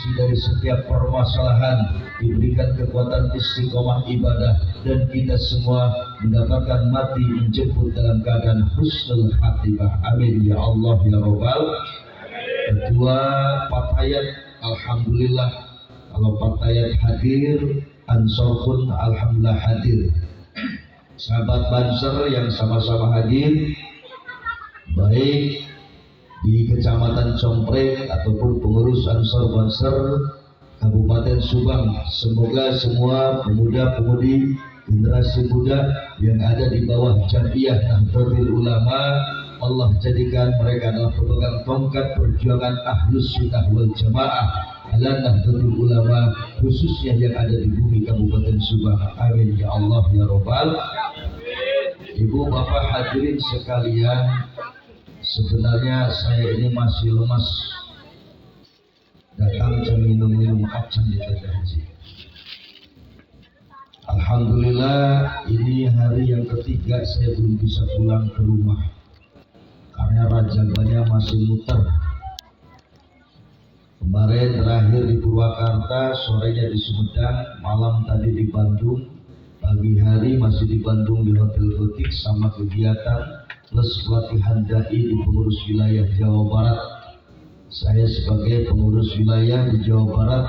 bersih dari setiap permasalahan, diberikan kekuatan istiqomah ibadah, dan kita semua mendapatkan mati menjemput dalam keadaan husnul khatimah. Amin ya Allah ya Rabbal. Kedua, Patayat alhamdulillah, kalau Patayat hadir, Ansor pun alhamdulillah hadir. Sahabat Banser yang sama-sama hadir, baik di Kecamatan Compreng ataupun pengurus Ansor Banser Kabupaten Subang, semoga semua pemuda-pemudi generasi muda yang ada di bawah Jam'iyah Nahdlatul Ulama, Allah jadikan mereka adalah pemegang tongkat perjuangan Ahlus Sunnah wal Jamaah ala Nahdlatul Ulama, khususnya yang ada di bumi Kabupaten Subang. Amin ya Allah ya Rabbal. Ibu bapak hadirin sekalian, sebenarnya saya ini masih lemas, datang jam minum-minum kacang di haji. Alhamdulillah, ini hari yang ketiga saya belum bisa pulang ke rumah karena rajabannya masih muter. Kemarin terakhir di Purwakarta, sorenya di Sumedang, malam tadi di Bandung, pagi hari masih di Bandung di Hotel Butik sama kegiatan plus pelatihan dai di pengurus wilayah Jawa Barat. Saya sebagai pengurus wilayah di Jawa Barat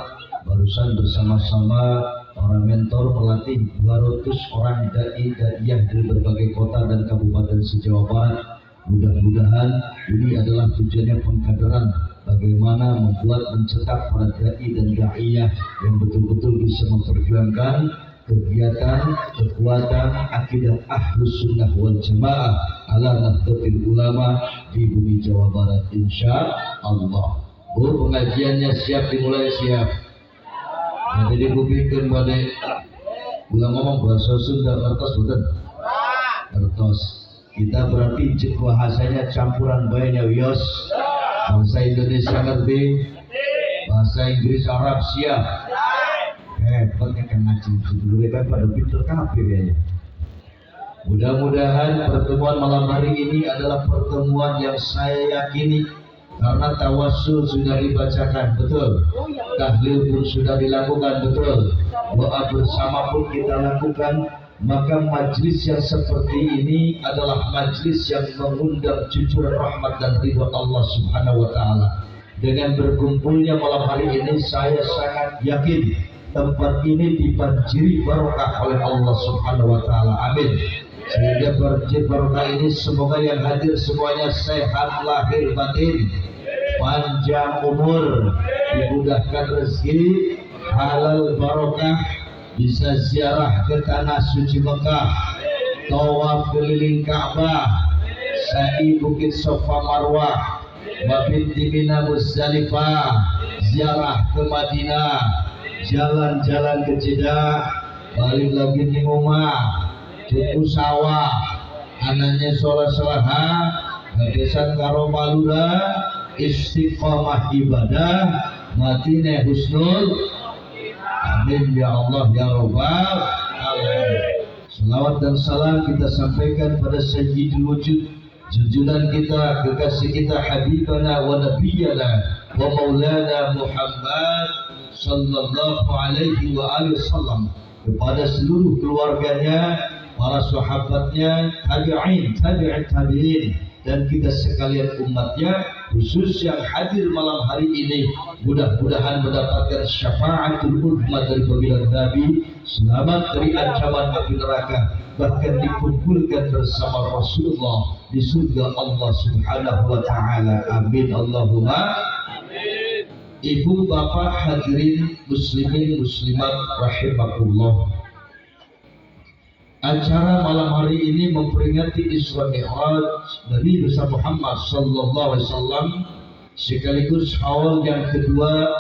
barusan bersama-sama para mentor melatih 200 orang dai-daiyah dari berbagai kota dan kabupaten se-Jawa Barat. Mudah-mudahan ini adalah tujuannya pengkaderan, bagaimana membuat mencetak para dai dan daiyah yang betul-betul bisa memperjuangkan kegiatan kekuatan akidah Ahlus Sunnah wal Jamaah ala Nahdlatul Ulama di bumi Jawa Barat insya Allah. Bu, pengajiannya siap dimulai, siap. Jadi kupikir balik ulang ngomong bahasa Sunda kertas betul. Kertas. Kita berarti bahasanya campuran banyak wios. Bahasa Indonesia ngerti, bahasa Inggris Arab siap. Hebatnya kan ngaji dulu kan pada pintar kafir ya. Mudah-mudahan pertemuan malam hari ini adalah pertemuan yang saya yakini karena tawassul sudah dibacakan, betul. Tahlil pun sudah dilakukan, betul. Doa bersama pun kita lakukan. Maka majlis yang seperti ini adalah majlis yang mengundang cucuran rahmat dan ridha Allah Subhanahu wa taala. Dengan berkumpulnya malam hari ini, saya sangat yakin tempat ini dibanjiri barokah oleh Allah Subhanahu wa taala. Amin. Sehingga banjir barokah ini semoga yang hadir semuanya sehat lahir batin, panjang umur, dimudahkan rezeki, halal barokah, bisa ziarah ke tanah suci Mekah, tawaf keliling Ka'bah, sa'i Bukit Safa Marwah, mabit di Mina Muzdalifah, ziarah ke Madinah, jalan-jalan ke Jeddah, balik lagi di rumah, cukup sawah, anaknya sholat-sholaha, gadesan karo malura, istiqomah ibadah, matine husnul. Amin ya Allah ya Rabbal alamin. Salawat dan salam kita sampaikan pada Sayyidul Wujud, junjungan kita, kekasih kita, Habibana wa Nabiyana wa Maulana Muhammad sallallahu alaihi wa alihi wasallam, kepada seluruh keluarganya, para sahabatnya, tabi'in, dan kita sekalian umatnya, khusus yang hadir malam hari ini, mudah-mudahan mendapatkan syafaatul uzma dari baginda Nabi, selamat dari ancaman api neraka, bahkan dikumpulkan bersama Rasulullah di surga Allah Subhanahu wa taala. Amin Allahumma amin. Ibu bapak hadirin muslimin muslimat rahimakumullah. Acara malam hari ini memperingati Isra Mi'raj Nabi besar Muhammad sallallahu alaihi wasallam, sekaligus haul yang kedua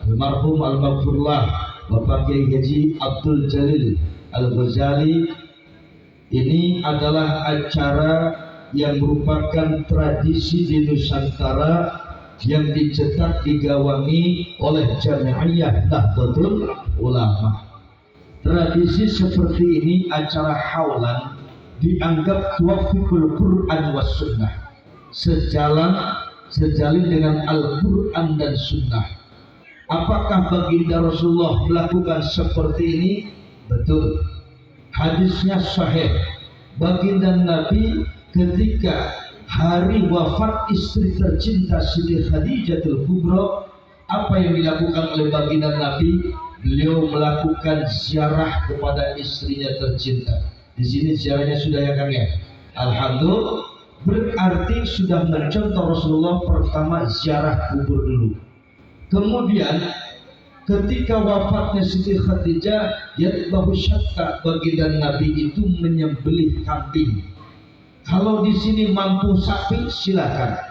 almarhum al-maghfurlah Bapak Kiai Haji Abdul Jalil Al-Ghazali. Ini adalah acara yang merupakan tradisi di Nusantara yang dicetak digawangi oleh Jam'iyah Nahdlatul Ulama. Tradisi seperti ini, acara haulan, dianggap tuwafiqul Quran was sunnah, sejalin dengan Al-Quran dan sunnah. Apakah apakah baginda Rasulullah melakukan seperti ini? Betul. Hadisnya sahih. Baginda Nabi ketika hari wafat istri tercinta Siti Khadijatul Kubra, apa yang dilakukan oleh baginda Nabi? Beliau melakukan ziarah kepada istrinya tercinta. Di sini ziarahnya sudah ya Kang ya. Alhamdulillah, berarti sudah mencontoh Rasulullah. Pertama ziarah kubur dulu. Kemudian ketika wafatnya Siti Khadijah, yatbahu syatta, baginda Nabi itu menyembelih kambing. Kalau di sini mampu sapi silakan.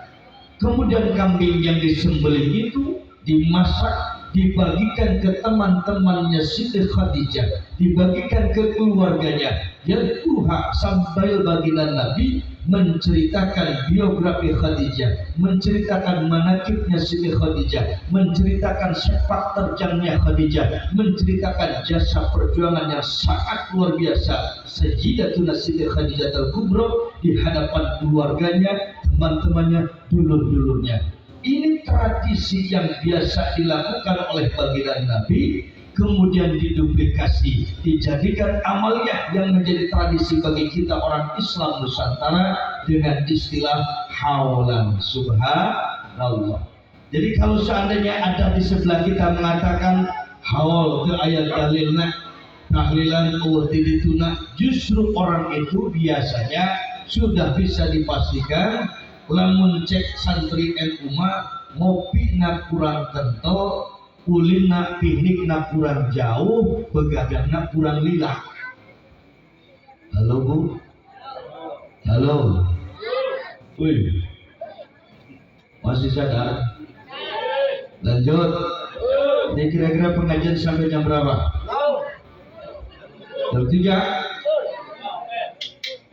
Kemudian kambing yang disembelih itu dimasak, dibagikan ke teman-temannya Siti Khadijah, dibagikan ke keluarganya. Yang sambil baginda Nabi menceritakan biografi Khadijah, menceritakan manakibnya Siti Khadijah, menceritakan sepak terjangnya Khadijah, menceritakan jasa perjuangan yang sangat luar biasa Sayyidatuna Siti Khadijah Al-Kubra di hadapan keluarganya, teman-temannya, dulur-dulurnya. Ini tradisi yang biasa dilakukan oleh baginda Nabi, kemudian diduplikasi, dijadikan amaliyah yang menjadi tradisi bagi kita orang Islam Nusantara dengan istilah haulan. Subhanallah. Jadi kalau seandainya ada di sebelah kita mengatakan haul ke ayat dalilna, tahlilan uwatidituna, justru orang itu biasanya sudah bisa dipastikan lamun cek santri NU ngopi na kurang kental, ulina piknik na kurang jauh, begadang na kurang lila. Halo Bu, halo, wih, masih sadar? Lanjut. Ini kira-kira pengajian sampai jam berapa? Jam 3.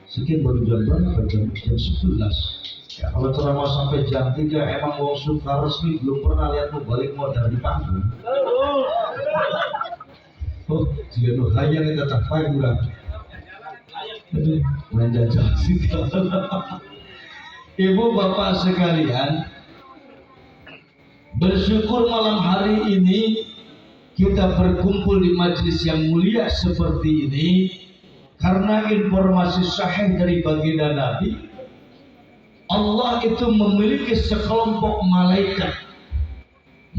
Sekian baru jam berapa? Jam 11. Ya, kalau ceramah sampai jam 3 emang mau suka resmi, belum pernah lihat balik modal di panggung. Oh, jika nu hayang itu tak payah kurang. Aduh, main jajah sih. Ibu bapak sekalian, bersyukur malam hari ini kita berkumpul di majelis yang mulia seperti ini karena informasi sahih dari baginda Nabi. Allah itu memiliki sekelompok malaikat.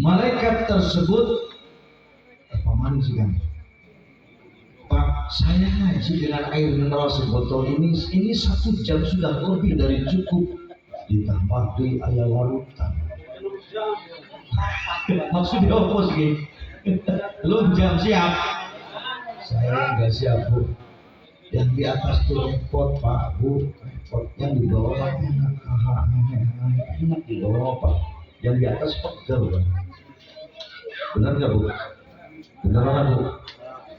Malaikat tersebut apa manis kan? Pak, saya ngaji dengan air mineral sebotol ini 1 jam sudah lebih dari cukup. Ditambah di ayah larutan. Maksudnya apa sih? Belum jam siap. Saya nggak siap Bu. Yang di atas tuh pot Pak Bu. Pot yang di bawah enak di bawah Pak. Yang di atas pegel Pak. Benar nggak Bu? Benar Bu?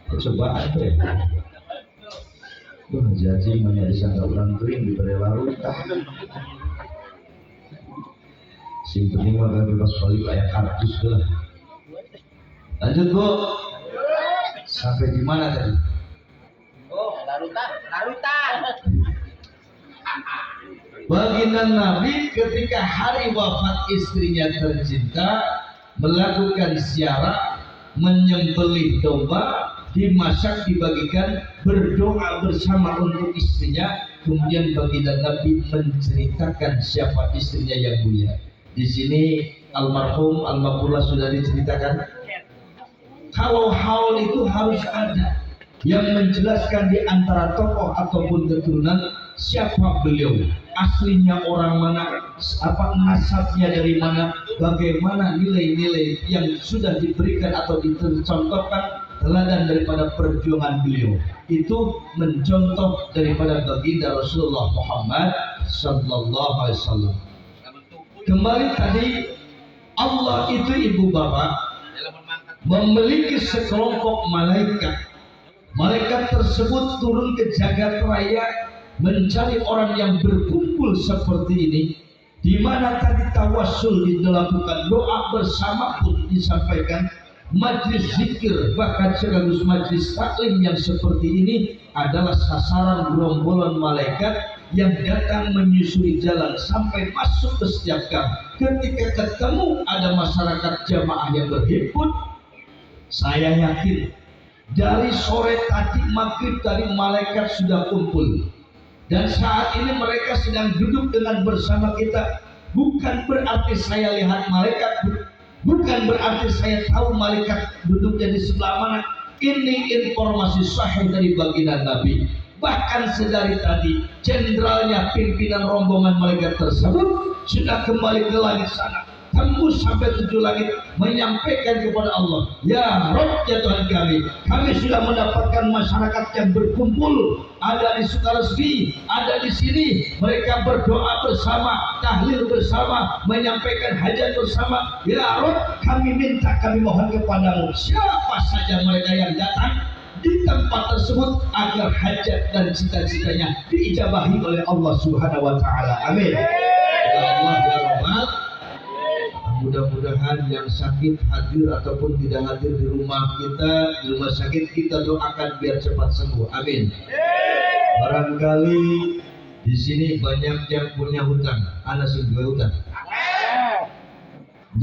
Cobaan tuh ya. Tuh jadi mana disangka orang kering diberi larutan. Sing penting mah bebas balik kayak kardus lah. Lanjut Bu. Sampai di mana tadi? Oh, larutan. Baginda Nabi ketika hari wafat istrinya tercinta melakukan ziarah, menyembelih domba, dimasak, dibagikan, berdoa bersama untuk istrinya. Kemudian baginda Nabi menceritakan siapa istrinya yang mulia. Di sini almarhum almarhumah sudah diceritakan. Kalau haul itu harus ada yang menjelaskan di antara tokoh ataupun keturunan siapa beliau, aslinya orang mana, apa nasabnya dari mana, bagaimana nilai-nilai yang sudah diberikan atau dicontohkan teladan daripada perjuangan beliau. Itu mencontoh daripada baginda Rasulullah Muhammad sallallahu alaihi wasallam. Kembali tadi, Allah itu ibu bapak memiliki sekelompok malaikat. Malaikat tersebut turun ke jagat raya mencari orang yang berkumpul seperti ini, di mana tadi tawassul dilakukan, doa bersama pun disampaikan, majlis zikir bahkan sekaligus majlis taklim yang seperti ini adalah sasaran gerombolan malaikat yang datang menyusuri jalan sampai masuk ke setiap gang. Ketika ketemu ada masyarakat jamaah yang berhimpun, Saya yakin dari sore tadi maghrib tadi malaikat sudah kumpul, dan saat ini mereka sedang duduk dengan bersama kita. Bukan berarti saya lihat malaikat, bukan berarti saya tahu malaikat duduknya di sebelah mana. Ini informasi sahih dari baginda Nabi. Bahkan sedari tadi jenderalnya pimpinan rombongan malaikat tersebut sudah kembali ke langit sana, tembus sampai 7 langit, menyampaikan kepada Allah, ya Rabb, ya Tuhan kami sudah mendapatkan masyarakat yang berkumpul, ada di Sukaresmi, ada di sini, mereka berdoa bersama, tahlil bersama, menyampaikan hajat bersama. Ya Rabb, kami minta, kami mohon kepadamu, siapa saja mereka yang datang di tempat tersebut agar hajat dan cita-citanya diijabahi oleh Allah Subhanahu wa taala. Amin. Ya Allah ya Rabbal. Mudah-mudahan yang sakit hadir ataupun tidak hadir di rumah kita, di rumah sakit, kita doakan biar cepat sembuh. Amin. Barangkali di sini banyak yang punya hutang. Ana sing duwe hutang.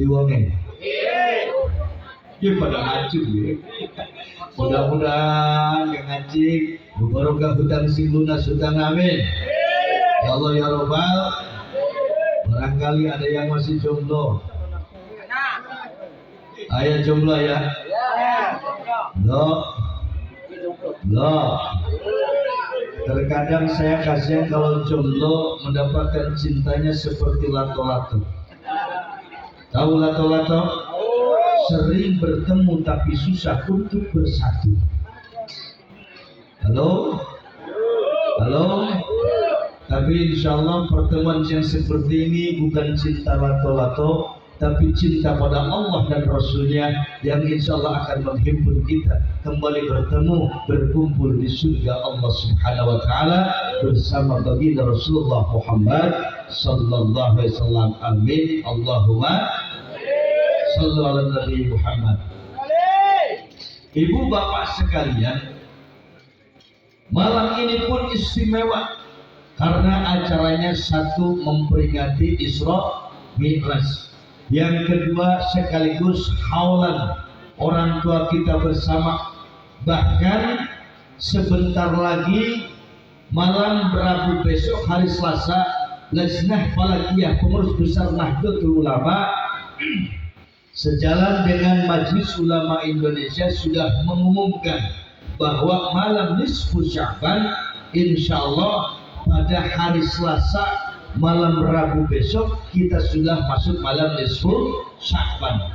Di wonge. Ya pada ngaji ya. Mudah-mudahan yang ngaji barokah hutang sing lunas hutang. Amin. Ya Allah ya Rabbal. Barangkali ada yang masih jomblo. Ayah jomblo ya. Loh. Terkadang saya kasihan kalau jomblo mendapatkan cintanya seperti lato-lato. Tahu lato-lato? Sering bertemu tapi susah untuk bersatu. Halo? Tapi insya Allah pertemuan yang seperti ini bukan cinta lato-lato, tapi cinta pada Allah dan Rasulnya, yang insya Allah akan menghimpun kita kembali bertemu, berkumpul di surga Allah Subhanahu wa taala bersama baginda Rasulullah Muhammad sallallahu alaihi wasallam. Amin. Allahumma shalli ala Nabi Muhammad. Ibu bapak sekalian, malam ini pun istimewa karena acaranya satu memperingati Isra Mi'raj, yang kedua sekaligus haulan orang tua kita bersama. Bahkan sebentar lagi malam Rabu besok hari Selasa, Lajnah Falakiyah, pengurus besar Nahdlatul Ulama sejalan dengan Majelis Ulama Indonesia sudah mengumumkan bahwa malam nisfu Sya'ban insyaallah pada hari Selasa malam Rabu besok kita sudah masuk malam nisfu Sya'ban.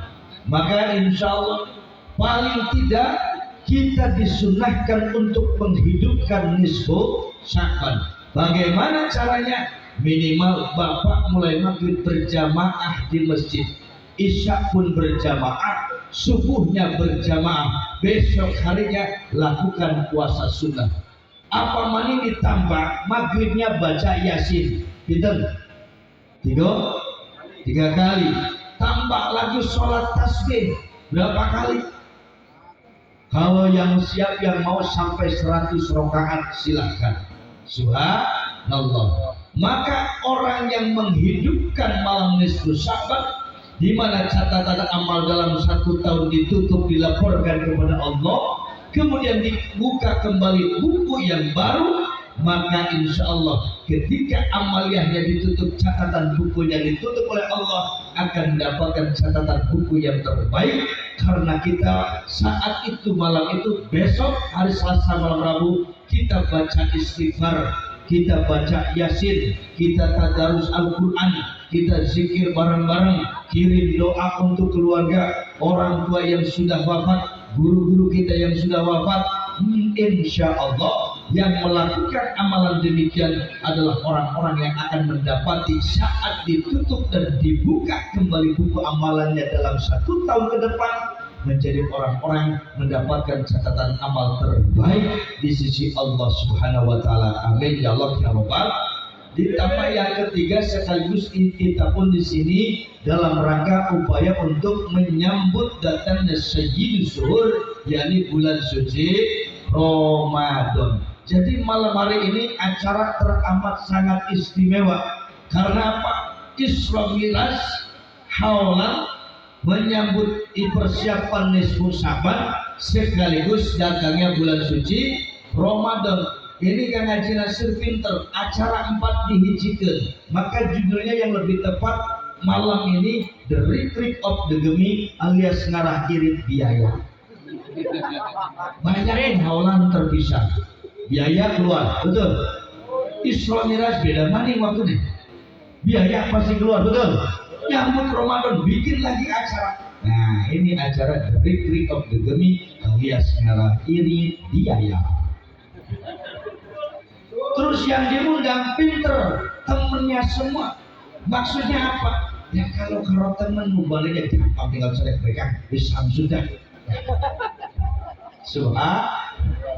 Maka insyaallah paling tidak kita disunahkan untuk menghidupkan nisfu Sya'ban. Bagaimana caranya? Minimal bapak mulai maghrib berjamaah di masjid, Isya pun berjamaah, subuhnya berjamaah, besok harinya lakukan puasa sunnah. Apa mani ditambah maghribnya baca Yasin, tiga kali, tambah lagi sholat tasbih berapa kali? Kalau yang siap yang mau sampai 100 rakaat silahkan. Subhanallah. Maka orang yang menghidupkan malam nisfu Sya'ban, di mana catatan amal dalam 1 tahun ditutup, dilaporkan kepada Allah, kemudian dibuka kembali buku yang baru, maka insya Allah ketika amaliyahnya ditutup, catatan bukunya ditutup oleh Allah, akan mendapatkan catatan buku yang terbaik. Karena kita saat itu malam itu, besok hari Selasa malam Rabu, kita baca istighfar, kita baca Yasin, kita tadarus Al-Quran, kita zikir bareng-bareng, kirim doa untuk keluarga, orang tua yang sudah wafat, guru-guru kita yang sudah wafat. Insya Allah yang melakukan amalan demikian adalah orang-orang yang akan mendapati saat ditutup dan dibuka kembali buku amalannya dalam 1 tahun ke depan, menjadi orang-orang mendapatkan catatan amal terbaik di sisi Allah Subhanahu wa taala. Amin ya Allah ya Rabbal. Ditambah yang ketiga, sekaligus kita pun di sini dalam rangka upaya untuk menyambut datangnya Sayyidus Syuhur, yakni bulan suci Ramadan. Jadi malam hari ini acara teramat sangat istimewa. Karena apa? Isra Mi'raj haulan menyambut persiapan nisfu Syaban sekaligus datangnya bulan suci Ramadan. Ini kan Haji Nasir pinter, acara 4 dihijikeun, maka judulnya yang lebih tepat malam ini The Retreat of the Gemi alias ngarah irit biaya. Banyak haulan terpisah, biaya keluar, betul. Isra Miraj beda maning waktu nih, biaya pasti keluar, betul. Nyambut Ramadan bikin lagi acara. Nah ini acara The Retreat of the Gemi alias ngarah irit biaya. Terus yang diundang pinter, temennya semua. Maksudnya apa? Ya kalau temen mubaliknya gampang, tinggal selek mereka bisa sudah.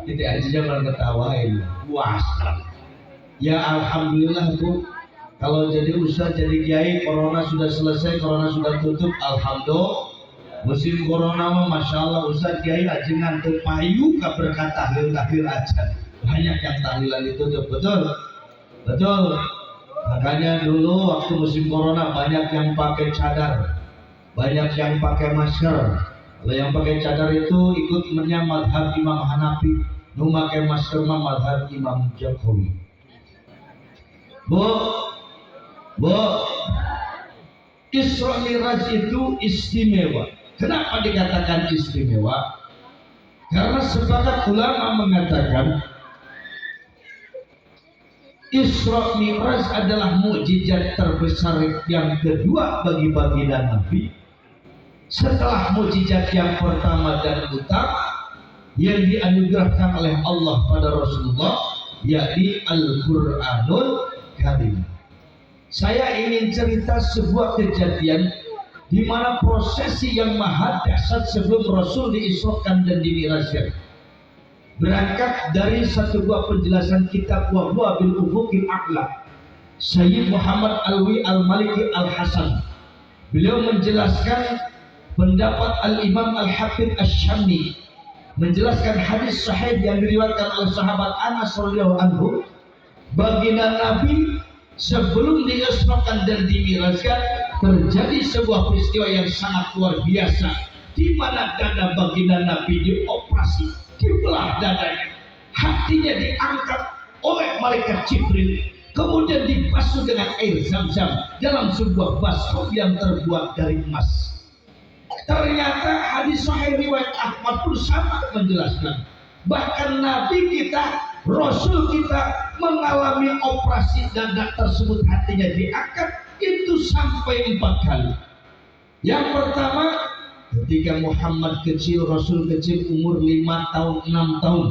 Tidak aja jangan ketawain, puas. Ya alhamdulillah Bu, kalau jadi ustaz jadi kiai, corona sudah selesai, corona sudah tutup, alhamdulillah. Musim corona mah masya Allah ustaz kiai ajengan terpayu berkat tahlil aja. Banyak yang tahlilan ditutup, betul, betul. Makanya dulu waktu musim corona banyak yang pakai cadar, banyak yang pakai masker. Kalau yang pakai cadar itu ikut madhab Imam Hanafi, nu pakai masker mah madhab Imam Jokowi. Bu, Isra Miraj itu istimewa. Kenapa dikatakan istimewa? Karena sepakat ulama mengatakan Isra Mi'raj adalah mukjizat terbesar yang kedua bagi baginda Nabi setelah mukjizat yang pertama dan utama yang dianugerahkan oleh Allah pada Rasulullah, yakni Al-Quranul Karim. Saya ingin cerita sebuah kejadian di mana prosesi yang maha dahsyat sebelum Rasul diisrokan dan dimi'rajkan. Berangkat dari satu buah penjelasan kitab Wahwa bil Ufuqil A'la Sayyid Muhammad Alwi Al-Maliki Al-Hasan. Beliau menjelaskan pendapat Al-Imam Al-Hafidh Asy-Syamni, menjelaskan hadis sahih yang diriwayatkan oleh sahabat Anas radhiyallahu anhu, baginda Nabi sebelum diisrakan dan dimi'rajkan terjadi sebuah peristiwa yang sangat luar biasa di mana dada baginda Nabi dioperasi, dibelah dadanya, hatinya diangkat oleh malaikat Jibril, kemudian dibasuh dengan air zam-zam dalam sebuah baskom yang terbuat dari emas. Ternyata hadis sahih riwayat Ahmad pun sama menjelaskan, bahkan Nabi kita, Rasul kita mengalami operasi dada tersebut, hatinya diangkat itu sampai 4 kali. Yang pertama ketika Muhammad kecil, Rasul kecil, umur 5 tahun, 6 tahun,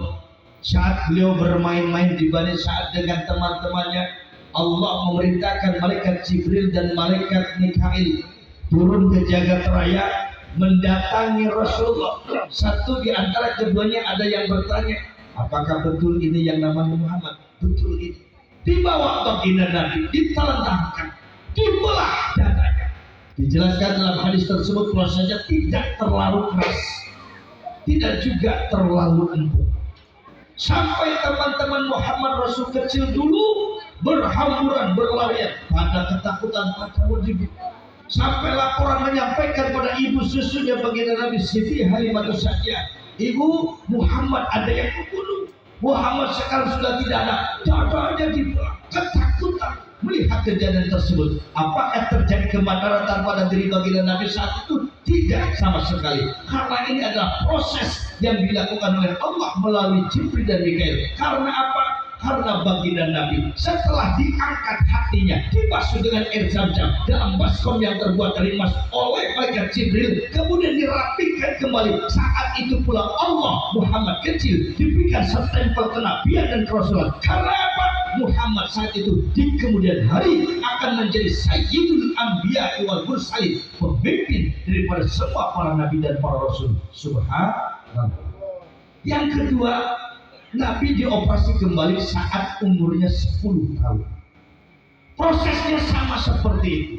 saat beliau bermain-main di Bani Sa'ad dengan teman-temannya, Allah memerintahkan malaikat Jibril dan malaikat Mikail turun ke jagat raya mendatangi Rasulullah. Satu di antara keduanya ada yang bertanya, apakah betul ini yang namanya Muhammad? Betul ini. Dibawa baginda Nabi, ditelentangkan, dibelah dadanya. Dijelaskan dalam hadis tersebut prosesnya tidak terlalu keras, tidak juga terlalu empuk. Sampai teman-teman Muhammad Rasul kecil dulu berhamburan, berlarian pada ketakutan, pada wajib. Sampai laporan menyampaikan pada ibu susunya baginda Nabi Siti Halimatus Sa'diyah, ibu, Muhammad ada yang membunuh. Muhammad sekarang sudah tidak ada, dadanya dibelah, ketakutan melihat kejadian tersebut. Apakah terjadi kemadaratan pada diri baginda Nabi saat itu? Tidak sama sekali, karena ini adalah proses yang dilakukan oleh Allah melalui Jibril dan Mikail. Karena apa? Karena baginda Nabi setelah diangkat hatinya, dibasuh dengan air zam-zam dalam baskom yang terbuat dari emas oleh malaikat Jibril, kemudian dirapikan kembali. Saat itu pula Allah, Muhammad kecil, diberikan stempel kenabian dan kerasulan. Karena apa? Muhammad saat itu di kemudian hari akan menjadi Sayyidul Anbiya wal Mursalin, pemimpin daripada semua para nabi dan para rasul. Subhanallah. Yang kedua, Nabi dioperasi kembali saat umurnya 10 tahun. Prosesnya sama seperti itu.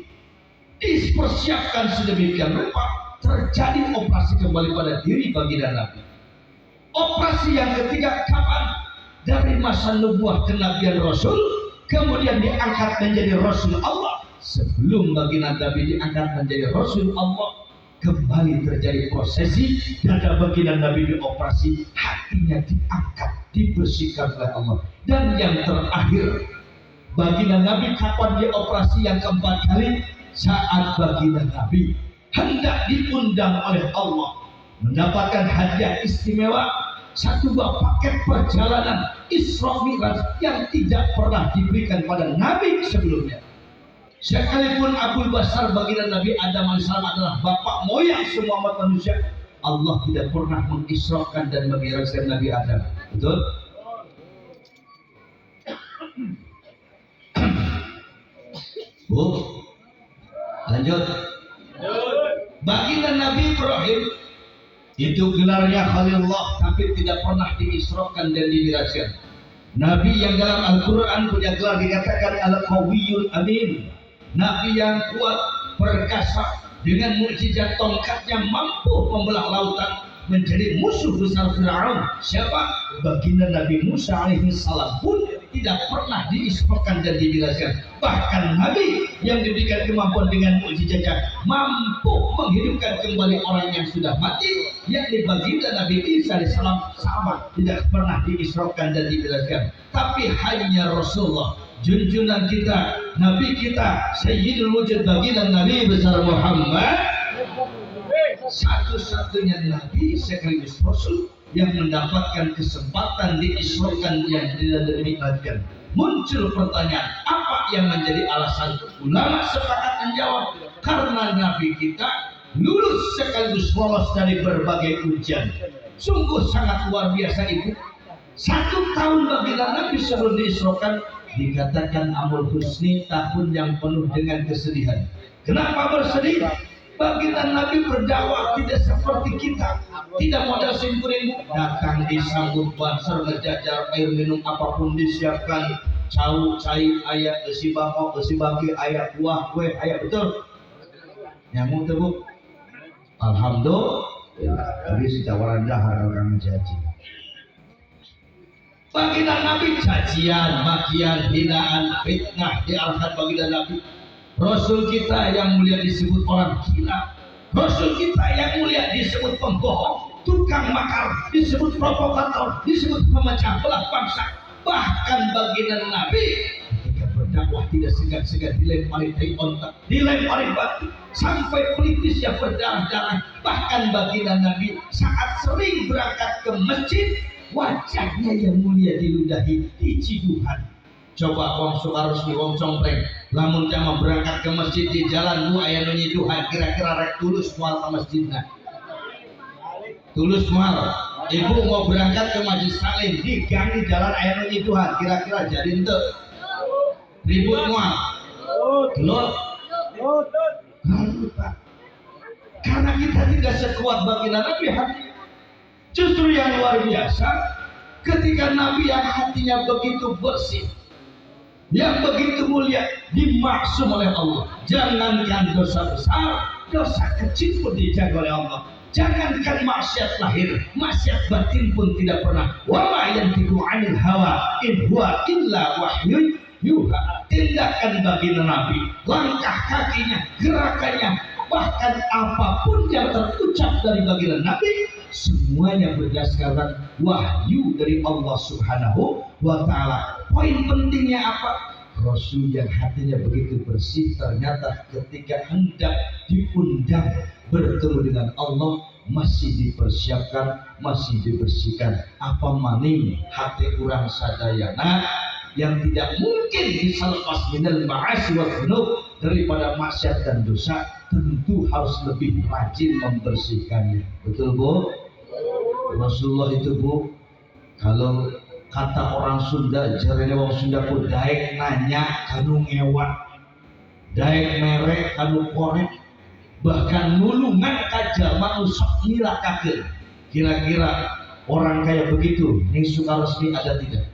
Dipersiapkan sedemikian rupa, terjadi operasi kembali pada diri baginda Nabi. Operasi yang ketiga kapan? Dari masa nubuah kenabian Rasul, kemudian diangkat menjadi Rasul Allah. Sebelum baginda Nabi diangkat menjadi Rasul Allah, kembali terjadi prosesi, dada baginda Nabi dioperasi, hatinya diangkat, dibersihkan oleh Allah. Dan yang terakhir, baginda Nabi kapan dia operasi yang keempat kali? Saat baginda Nabi hendak diundang oleh Allah mendapatkan hadiah istimewa, satu buah paket perjalanan Isra Mi'raj yang tidak pernah diberikan pada Nabi sebelumnya. Sekalipun Abu Basar baginda Nabi Adam AS adalah bapak moyang semua umat manusia, Allah tidak pernah mengisrakan dan memi'rajkan Nabi Adam. Betul? Bu, lanjut. Baginda Nabi Ibrahim itu gelarnya Khalilullah, tapi tidak pernah diisrakan dan dimi'rajkan. Nabi yang dalam Al-Quran punya gelar dikatakan Al-Qawiyul Amin, Nabi yang kuat, perkasa, dengan mukjizat tongkatnya mampu membelah lautan menjadi musuh besar Fir'aun. Siapa? Baginda Nabi Musa alaihi salam pun tidak pernah diisrakan dan dimi'rajkan. Bahkan Nabi yang diberikan kemampuan dengan mukjizatnya mampu menghidupkan kembali orang yang sudah mati, yakni baginda Nabi Isa alaihi salam, sama tidak pernah diisrakan dan dimi'rajkan. Tapi hanya Rasulullah, junjungan kita, Nabi kita, Sayyidul Wujud baginda Nabi besar Muhammad, satu-satunya Nabi sekaligus Rasul yang mendapatkan kesempatan diisrakan yang tidak dimi'rajkan. Muncul pertanyaan, apa yang menjadi alasan? Ulama sepakat menjawab, karena Nabi kita lulus sekaligus lolos dari berbagai ujian. Sungguh sangat luar biasa itu. 1 tahun baginda Nabi sebelum diisrakan dikatakan Amul Husni, tahun yang penuh dengan kesedihan. Kenapa bersedih? Baginda Nabi berdakwah tidak seperti kita, tidak modal simpurimu, datang disambut banser, ngejajar air minum apapun disiapkan, cau, cai, ayah, isi bangkok, isi bangki, ayah, buah, kue, ayah, betul? Nyamuk tuh bu? Alhamdulillah, tapi si tawaran dahar orang jaji. Baginda Nabi cacian, makian, hinaan, fitnah diarahkan baginda Nabi. Rasul kita yang mulia disebut orang gila, Rasul kita yang mulia disebut pembohong, tukang makar, disebut provokator, disebut pemecah belah bangsa. Bahkan baginda Nabi ketika berdakwah tidak segan-segan dilempari tai ontak, dilempari batu, sampai politis yang berdarah-darah. Bahkan baginda Nabi saat sering berangkat ke masjid, wajahnya yang mulia diludahi dijiduhan. Coba wong Sukarusmi, wong Compreng, lamun jama berangkat ke masjid di jalan nu aya nu nyiduhan, kira-kira rek tulus moal ke masjidna. Tulus moal. Ibu mau berangkat ke Majelis Salim di gang di jalan aya nu nyiduhan, kira-kira jadi henteu? Ribut moal. Gelut. Karena kita tidak sekuat baginda Nabi hati. Justru yang luar biasa ketika Nabi yang hatinya begitu bersih, yang begitu mulia, dimaksum oleh Allah. Jangankan dosa besar, dosa kecil pun dijaga oleh Allah. Jangankan maksiat lahir, maksiat batin pun tidak pernah. Wa ma yantiqu 'anil hawa in huwa illa wahyun yuha. Tindakan baginda Nabi, langkah kakinya, gerakannya, bahkan apapun yang terucap dari baginda Nabi, semuanya berdasarkan wahyu dari Allah Subhanahu wa ta'ala. Poin pentingnya apa? Rasul yang hatinya begitu bersih, ternyata ketika hendak diundang bertemu dengan Allah masih dipersiapkan, masih dibersihkan. Apa maning hati kurang sadayana yang tidak mungkin bisa lepas minal ma'asi wa dzunub, daripada maksiat dan dosa, tentu harus lebih rajin membersihkannya. Betul bu? Rasulullah itu bu, kalau kata orang Sunda, jarene wong Sunda pun daek nanya kanu ngewak, daek merek kanu korek, bahkan nulungan kaja manusia ngilakakeun. Kira-kira orang kayak begitu ning Sukaresmi ada tidak?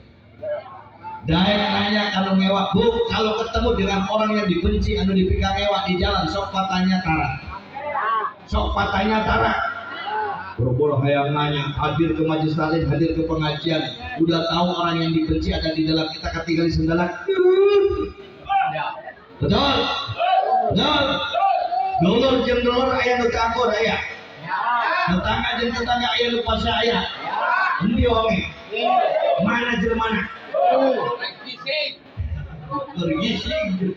Daek nanya kanu ngewak, bu, kalau ketemu dengan orang yang dibenci anu dipikir ngewak di jalan, sok patanya tara, sok patanya tara. Boro-boro hayang nanya, hadir ke majelis taklim, hadir ke pengajian, udah tahu orang yang dibenci ada di dalam kita ketinggalan sendalak. Betul? Betul? Dulur jeung dulur aya nu campur aya. Tetangga jeung tetangga aya nu pase aya. Endi oge? Mana jeung mana? Bergising.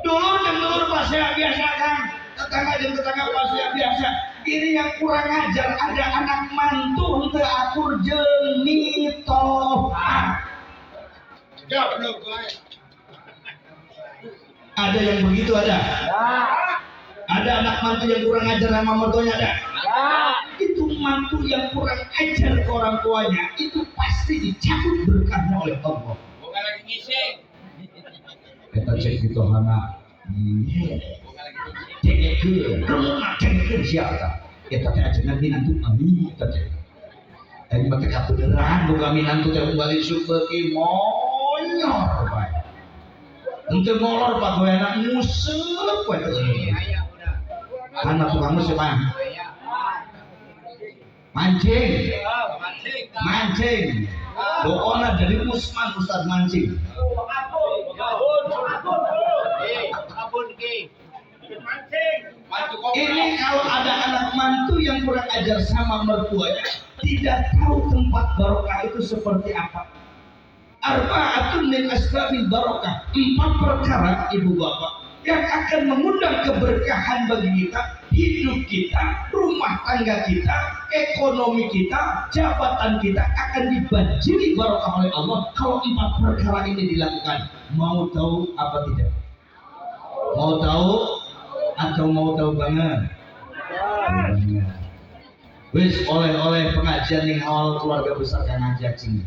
Dulur jeung dulur pase biasa kan. Tetangga jeung tetangga pase biasa. Ini yang kurang ajar, ada anak mantu teu akur jeung nitoah. Ada yang begitu ada? Ada anak mantu yang kurang ajar sama mertuanya ada? Itu mantu yang kurang ajar ke orang tuanya itu pasti dicabut berkahnya oleh Allah. Bukan lagi ngising. Kita cek itu anak. Cek siapa? Kita aja nanti nanti kita cek. Ini mereka beneran bukan minantu teh kembali subeki monyor bae. Untuk molor Pak gue anak musep gue tuh. Anak tukang musep Pak. Mancing. Doona dari Usman Ustaz mancing. Ini kalau ada anak mantu yang kurang ajar sama mertuanya, tidak tahu tempat barokah itu seperti apa. Arba'atun min asbabil barokah, 4 perkara ibu bapak yang akan mengundang keberkahan bagi kita, hidup kita, rumah tangga kita, ekonomi kita, jabatan kita akan dibanjiri barokah oleh Allah kalau 4 perkara ini dilakukan. Mau tahu apa tidak? Mau tahu atau mau tahu banget? Wis oleh-oleh pengajian yang awal keluarga besar kan aja cing.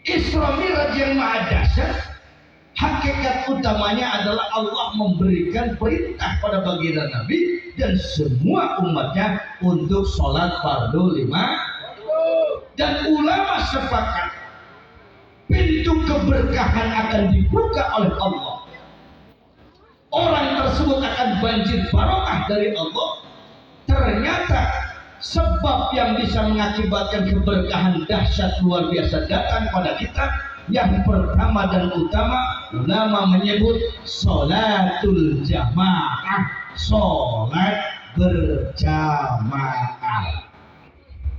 Isra Mi'raj yang maha dahsyat, hakikat utamanya adalah Allah memberikan perintah pada baginda Nabi dan semua umatnya untuk sholat fardu 5. Dan ulama sepakat pintu keberkahan akan dibuka oleh Allah. Orang tersebut akan banjir barokah dari Allah. Ternyata sebab yang bisa mengakibatkan keberkahan dahsyat luar biasa datang pada kita, yang pertama dan utama ulama menyebut sholatul jamaah, sholat berjamaah.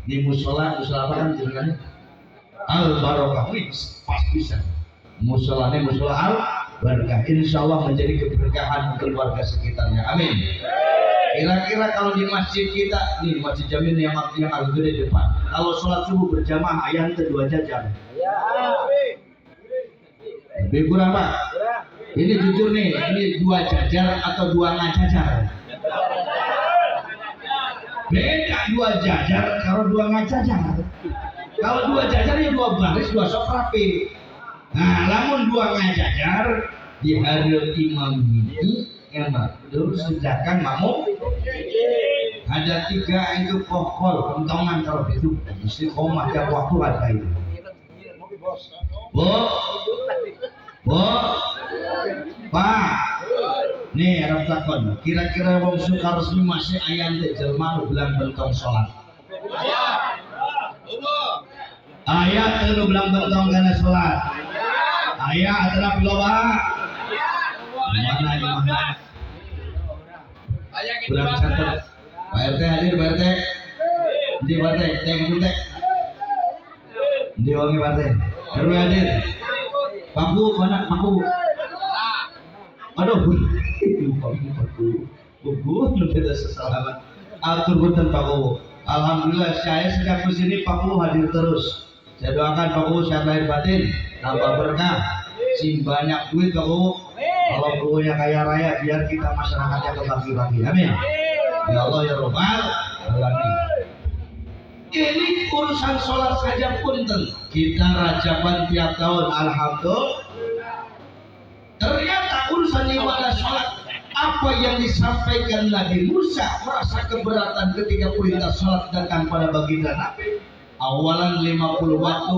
Di musola apa kan dengan al barokah pasti bisa. Musolanya musola al barokah, insya Allah menjadi keberkahan keluarga sekitarnya. Amin. Kira-kira kalau di masjid kita, nih masjid Jamil yang agak gede depan, kalau sholat subuh berjamaah ayam itu 2 jajar. Lebih kurang Pak? Ini jujur nih, ini 2 jajar atau 2 ngajajar? Beda 2 jajar kalau 2 ngajajar. Kalau 2 jajar ya 2 baris 2 sok rapi. Nah, namun 2 ngajajar di hari imam ini emak dulu sedangkan makmum ada 3 itu kokol kentongan kalau itu istiqomah tiap waktu ada itu. Pak, nih Arab takon, kira-kira wong suka resmi masih ayam teh jelema nu belang bentong salat. Ayat nu belang bentong kana salat. Ayat adalah piloba. Mana? Kurang catat. Pak RT hadir, Pak RT. Di Pak RT, teh teh. Di wangi Pak RT. RW hadir. Paku mana paku? Aduh, gugup nu beda sesalaman. Atur punten Paku. Alhamdulillah saya sejak kesini Paku hadir terus. Saya doakan Paku sehat lahir batin, tambah berkah, sing banyak duit Paku. Kalau Pakunya kaya raya biar kita masyarakatnya terbagi-bagi. Amin. Ya Allah ya Rabbal alamin. Ini urusan sholat saja punten. Kita rajaban tiap tahun, alhamdulillah. Ternyata urusan ibadah sholat, apa yang disampaikan Nabi Musa merasa keberatan ketika perintah sholat datang pada baginda Nabi. Awalan 50 waktu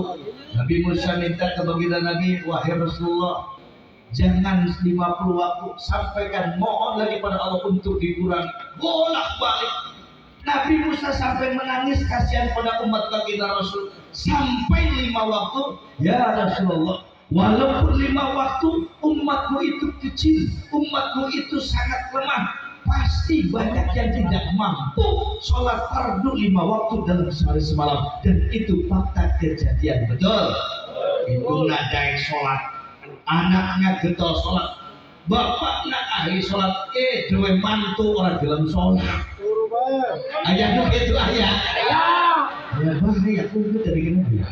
Nabi Musa minta ke baginda Nabi, wahai Rasulullah, jangan 50 waktu, sampaikan mohon lagi pada Allah untuk dikurangi. Bolak-balik Nabi Musa sampai menangis kasihan pada umat baginda Rasul. Sampai 5 waktu, ya Rasulullah, Walaupun 5 waktu umatmu itu kecil, umatmu itu sangat lemah, pasti banyak yang tidak mampu sholat fardu 5 waktu dalam sehari semalam, dan itu fakta kejadian. Betul? Itu nadai sholat, anaknya getol sholat, bapaknya ahli sholat, dewe mantu orang dalam sholat. Ayah itu ayah. Ya bahaya, aku dari kenapa ya?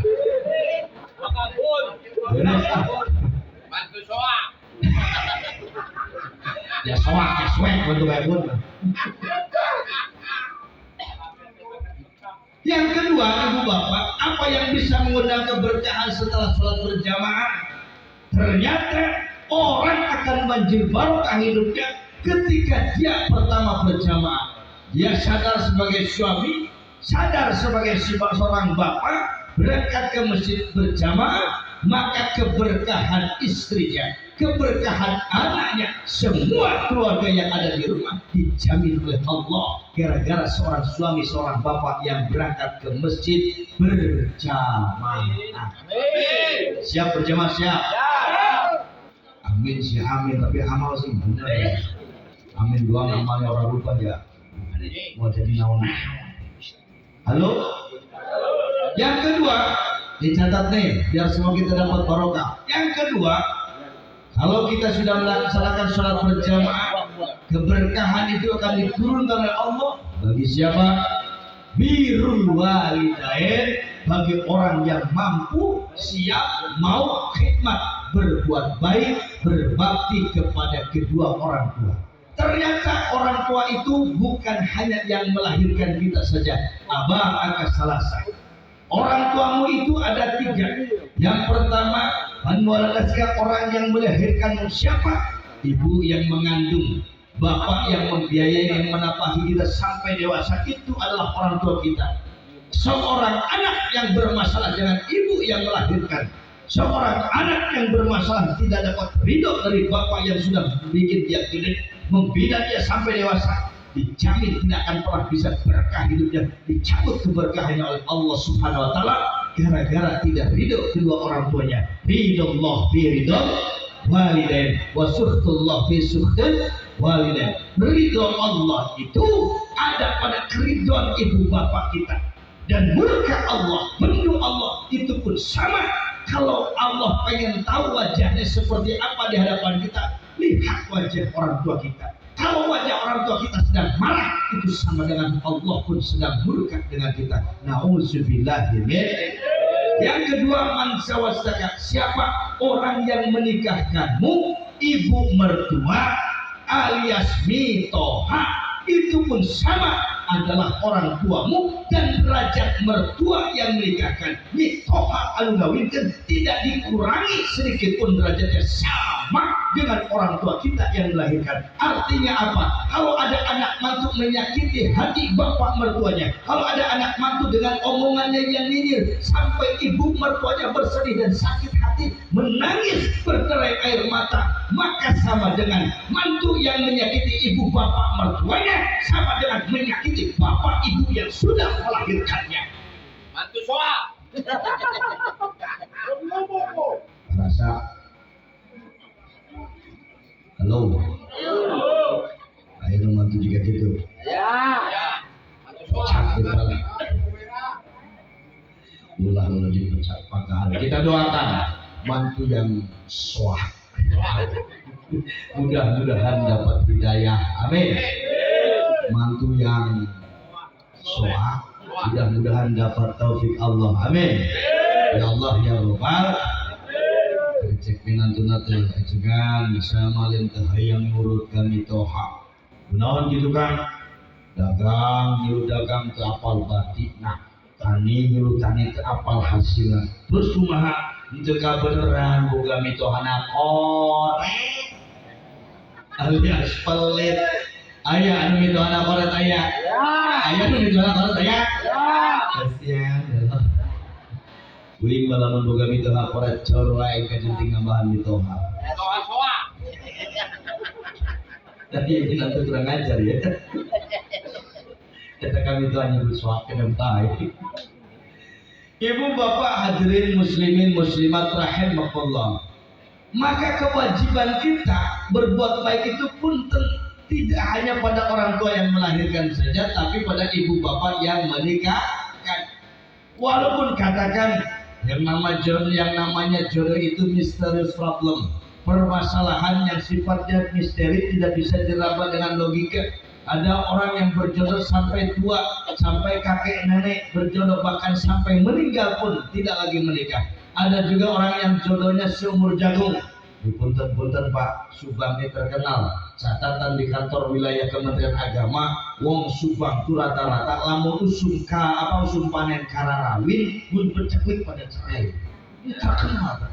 Bantu soak. Ya soak, ya swek, bantu pun. Yang kedua, ibu bapak, apa yang bisa mengundang keberkahan setelah sholat berjamaah? Ternyata orang akan banjir barokah hidupnya ketika dia pertama berjamaah. Dia sadar sebagai suami, sadar sebagai seorang bapak, berangkat ke masjid berjamaah, maka keberkahan istrinya, keberkahan anaknya, semua keluarga yang ada di rumah dijamin oleh Allah gara-gara seorang suami, seorang bapak yang berangkat ke masjid berjamaah. Siap berjamaah, siap? Amin sih amin, tapi amal sih benar ya. Amin doang, amalnya orang lupa ya. Mau jadi naon. Halo? Yang kedua, dicatat nih biar semua kita dapat barokah. Yang kedua, kalau kita sudah melaksanakan sholat berjamaah, keberkahan itu akan diturunkan oleh Allah bagi siapa? Birrul walidain, bagi orang yang mampu, siap, mau khidmat, berbuat baik, berbakti kepada kedua orang tua. Ternyata orang tua itu bukan hanya yang melahirkan kita saja. Abang akan salah saya. Orang tuamu itu ada 3. Yang pertama, manwaladaska, orang yang melahirkanmu siapa? Ibu yang mengandung, bapak yang membiayai, yang menapahi kita sampai dewasa, itu adalah orang tua kita. Seorang anak yang bermasalah dengan ibu yang melahirkan, seorang anak yang bermasalah tidak dapat ridho dari bapak yang sudah bikin dia gede, membina dia sampai dewasa, dijamin tidak akan pernah bisa berkah hidupnya, dicabut keberkahannya oleh Allah Subhanahu wa taala gara-gara tidak ridho kedua orang tuanya. Ridullah fi ridul walidain wa suhtullah fi suhtul walidain. Ridho Allah itu ada pada keridhaan ibu bapak kita, dan murka Allah, bendu Allah itu pun sama. Kalau Allah pengen tahu wajahnya seperti apa di hadapan kita, lihat wajah orang tua kita. Kalau wajah orang tua kita sedang marah, itu sama dengan Allah pun sedang murka dengan kita. Nauzubillah. Yang kedua, man sawastaka, siapa orang yang menikahkanmu, ibu mertua alias mitoha, itu pun sama, adalah orang tuamu, dan derajat mertua yang menikahkan mitoha alugawinkan tidak dikurangi sedikit pun, derajatnya sama dengan orang tua kita yang melahirkan. Artinya apa? Kalau ada anak mantu menyakiti hati bapak mertuanya, kalau ada anak mantu dengan omongannya yang nyinyir sampai ibu mertuanya bersedih dan sakit hati, menangis berderai air mata, maka sama dengan mantu yang menyakiti ibu bapak mertuanya, sama dengan menyakiti bapak ibu yang sudah melahirkannya. Bantu soak. Rasa halo, ayo mantu juga gitu. Ya. Bantu soak. Sakit banget. Ulah dipecat pakal. Kita doakan mantu yang soah. Mudah-mudahan dapat hidayah. Amin. Mantu yang soah, mudah-mudahan dapat taufik Allah. Amin. Ya Allah ya Rabbal. Cek minantuna teh ajengan bisa malin teh hayang nurut kami toha. Kunaon gitu kan? Dagang, nyuruh dagang ke apal batikna. Tani nyuruh tani ke apal hasilna. Terus kumaha? Itu beneran boga mitohana korek alias pelit. Aya anu mitohana korek aya. Aya anu mitohana korek aya. Kasihan ya. Uing malamun boga mitoha korek cor wae kajenting nambahan mitoha. Soak. Tapi ini nanti kurang ajar ya. Kata kami itu hanya bersuap yang baik. Ibu bapak hadirin muslimin muslimat rahimakumullah. Maka kewajiban kita berbuat baik itu pun tidak hanya pada orang tua yang melahirkan saja, tapi pada ibu bapak yang menikahkan. Walaupun katakan yang namanya jodoh itu misterius problem, permasalahan yang sifatnya misteri tidak bisa diraba dengan logika. Ada orang yang berjodoh sampai tua, sampai kakek nenek berjodoh, bahkan sampai meninggal pun tidak lagi menikah. Ada juga orang yang jodohnya seumur jagung. Di punten-punten Pak, Subang ini terkenal. Catatan di kantor wilayah Kementerian Agama, wong Subang itu rata-rata lamun usum panen kararawin pun berceklik pada cerai. Ini terkenal.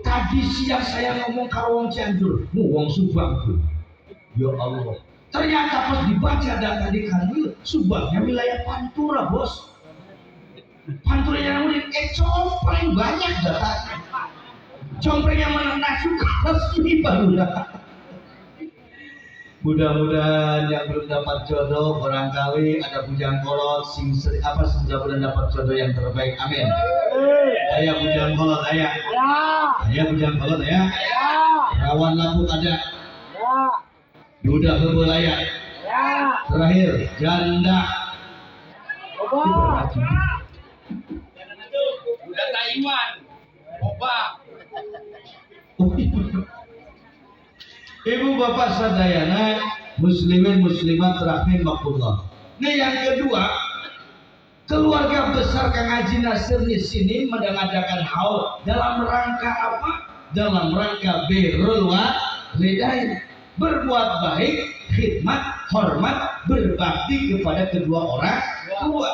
Tadi siang saya ngomong karo wong Cianjur, wong Subang tuh. Ya Allah. Ternyata pas dibaca data di kantor, Subangnya wilayah Pantura, bos. Pantura yang udah paling banyak datanya. Compreng yang mana suka resmi baru dah. Mudah-mudahan yang belum dapat jodoh barangkali ada bujang kolot senja bulan dapat jodoh yang terbaik. Amin. Ayah bujang kolot ayah. Ayah bujang kolot ayah. Rawan lapuk ada. Duda bebel ayah. Terakhir janda. Udah Taiwan. Oba. Ibu bapak sadayana, muslimin muslimat rahimakumullah. Nah yang kedua, keluarga besar Kang Haji Nasir di sini mengadakan haul dalam rangka apa? Dalam rangka birrul walidain, berbuat baik, khidmat, hormat, berbakti kepada kedua orang tua.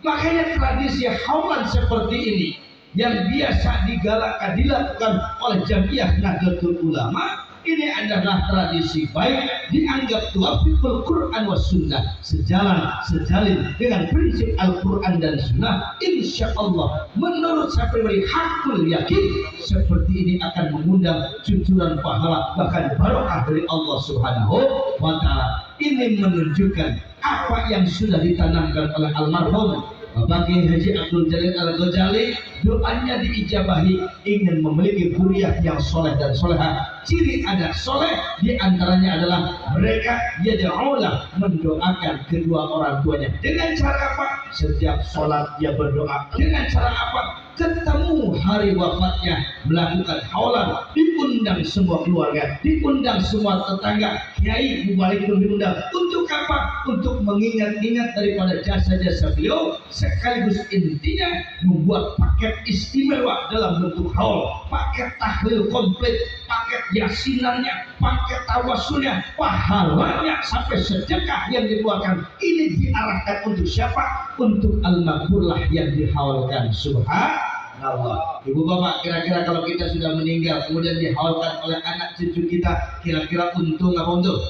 Makanya tradisi haulan seperti ini yang biasa digalakkan dilakukan oleh Jamiah Nahdlatul Ulama ini adalah tradisi baik, dianggap tuafiqul Quran was sunnah, sejalin dengan prinsip Al-Quran dan Sunnah. Insya Allah menurut saya pribadi hakul yakin seperti ini akan mengundang cucuran pahala bahkan barokah dari Allah Subhanahu wa Ta'ala. Ini menunjukkan apa yang sudah ditanamkan oleh almarhum Bapak Haji Abdul Jalil Al-Ghazali, doanya diijabahi, ingin memiliki zuriat yang soleh dan solehah. Ciri anak soleh diantaranya adalah mereka yad'ulah, mendoakan kedua orang tuanya. Dengan cara apa? Setiap sholat dia berdoa. Dengan cara apa? Ketemu hari wafatnya, melakukan haulan, diundang semua keluarga, diundang semua tetangga, kiai mubalik pun diundang. Untuk apa? Untuk mengingat-ingat daripada jasa-jasa beliau, sekaligus intinya membuat paket istimewa dalam bentuk haul, paket tahlil komplit, paket yasinannya, paket tawasulnya, pahalanya sampai sedekah yang dikeluarkan. Ini diarahkan untuk siapa? Untuk al-maghfurlah yang dihaulkan. Subhanallah. Ibu bapak, kira-kira kalau kita sudah meninggal kemudian dihaulkan oleh anak cucu kita, kira-kira untung apa untung?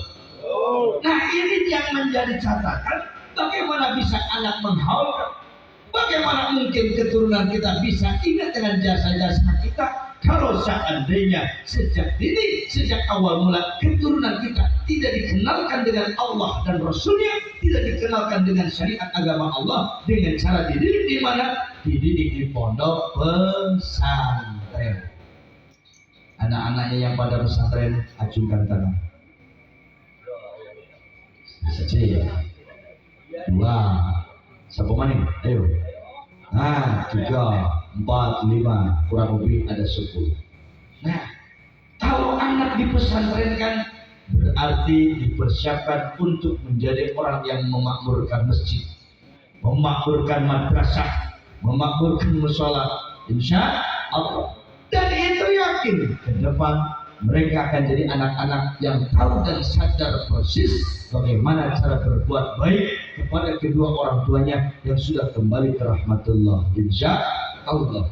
Nah ini yang menjadi catatan. Bagaimana bisa anak menghaulkan? Bagaimana mungkin keturunan kita bisa ingat dengan jasa-jasa kita kalau seandainya sejak dini, sejak awal mula keturunan kita tidak dikenalkan dengan Allah dan Rasulnya, tidak dikenalkan dengan syariat agama Allah, dengan cara dididik di mana? Dididik di pondok pesantren. Anak-anaknya yang pada pesantren, acungkan tangan. Saja ya. Dua. Siapa maning? Ayo. Nah, 3, 4, 5, kurang lebih ada 10. Nah, kalau anak dipesantrenkan berarti dipersiapkan untuk menjadi orang yang memakmurkan masjid, memakmurkan madrasah, memakmurkan mushola, insya Allah. Dan itu yakin ke depan mereka akan jadi anak-anak yang tahu dan sadar persis bagaimana cara berbuat baik kepada kedua orang tuanya yang sudah kembali ke rahmatullah, insya Allah.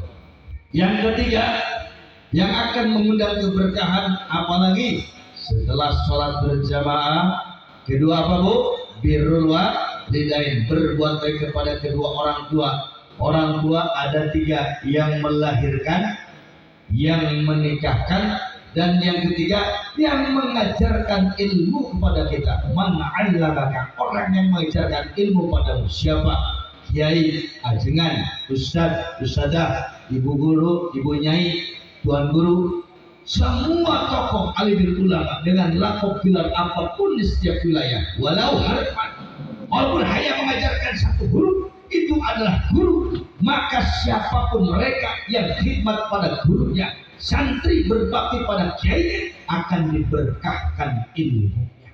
Yang ketiga yang akan mengundang keberkahan apalagi setelah sholat berjamaah, kedua apa bu? Birrul walidain, berbuat baik kepada kedua orang tua. Orang tua ada 3, yang melahirkan, yang menikahkan, dan yang ketiga yang mengajarkan ilmu kepada kita. Man 'allamaka, orang yang mengajarkan ilmu padamu. Siapa? Kiai, ajengan, ustaz, ustazah, ibu guru, ibu nyai, tuan guru, semua tokoh alimul ulama dengan lakop gelar apapun di setiap wilayah, walau harfan, walaupun hanya mengajarkan satu huruf, itu adalah guru. Maka siapapun mereka yang khidmat pada gurunya, santri berbakti pada kiai, akan diberkahkan ilmunya.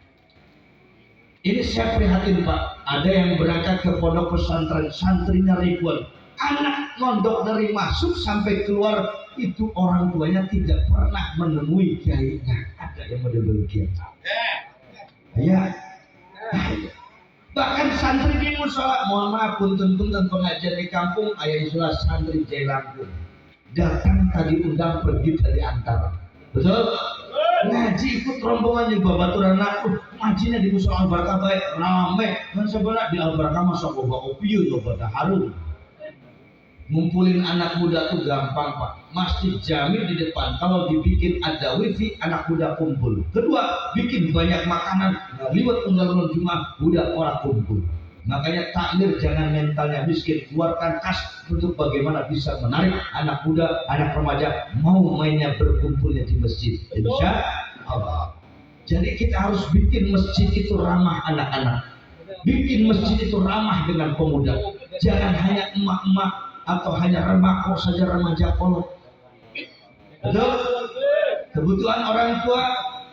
Ini saya prihatin Pak, ada yang berangkat ke pondok pesantren, santrinya ribuan, anak mondok dari masuk sampai keluar itu orang tuanya tidak pernah menemui kiainya. Ada yang model begitu. Ya. Bahkan santri di musola, mohon maaf punten pengajian di kampung, ayah istilah santri Jailangkung. Datang tadi undang, pergi tadi antara. Betul? Ngaji ikut rombongan di babaturan aku, ngajinya di musola Al-Barakah baik rame. Dan sebenarnya di Al-Barakah masuk bawa opium, bawa harum. Ngumpulin anak muda tuh gampang Pak. Masjid Jami di depan, kalau dibikin ada wifi, anak muda kumpul. Kedua, bikin banyak makanan, liwat undang-undang Jumat, udah orang kumpul. Makanya takmir jangan mentalnya miskin, keluarkan kas untuk bagaimana bisa menarik anak muda, anak remaja mau mainnya berkumpulnya di masjid. Insya Allah. Jadi kita harus bikin masjid itu ramah anak-anak, bikin masjid itu ramah dengan pemuda. Jangan hanya emak-emak atau hanya remaja saja, remaja kolot. Betul? Kebutuhan orang tua,